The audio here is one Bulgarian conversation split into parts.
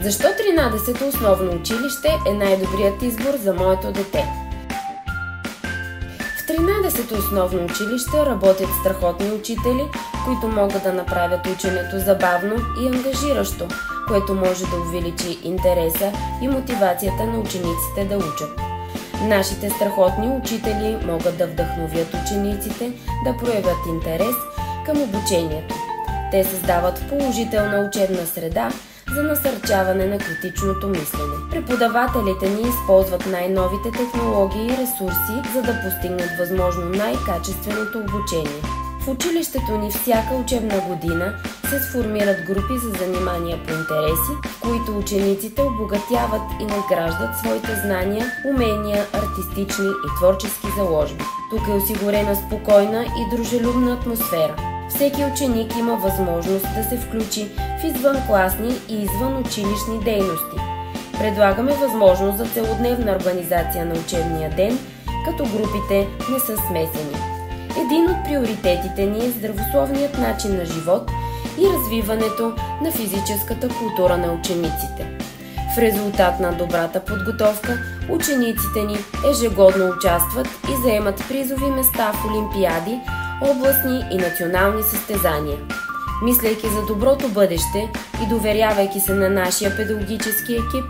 Защо 13-то основно училище е най-добрият избор за моето дете? В 13-то основно училище работят страхотни учители, които могат да направят ученето забавно и ангажиращо, което може да увеличи интереса и мотивацията на учениците да учат. Нашите страхотни учители могат да вдъхновят учениците да проявят интерес към обучението. Те създават положителна учебна среда за насърчаване на критичното мислене. Преподавателите ни използват най-новите технологии и ресурси, за да постигнат възможно най-качественото обучение. В училището ни всяка учебна година се сформират групи за занимания по интереси, в които учениците обогатяват и надграждат своите знания, умения, артистични и творчески заложби. Тук е осигурена спокойна и дружелюбна атмосфера. Всеки ученик има възможност да се включи в извънкласни и извънучилищни дейности. Предлагаме възможност за целодневна организация на учебния ден, като групите не са смесени. Един от приоритетите ни е здравословният начин на живот и развиването на физическата култура на учениците. В резултат на добрата подготовка, учениците ни ежегодно участват и заемат призови места в олимпиади, областни и национални състезания. Мислейки за доброто бъдеще и доверявайки се на нашия педагогически екип,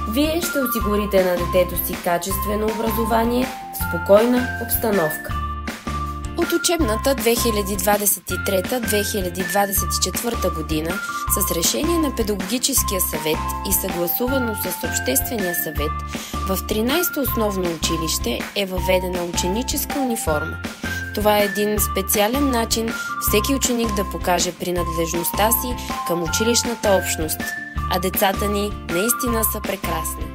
вие ще осигурите на детето си качествено образование в спокойна обстановка. От учебната 2023-2024 година с решение на Педагогическия съвет и съгласувано с Обществения съвет в 13-то основно училище е въведена ученическа униформа. Това е един специален начин всеки ученик да покаже принадлежността си към училищната общност, а децата ни наистина са прекрасни.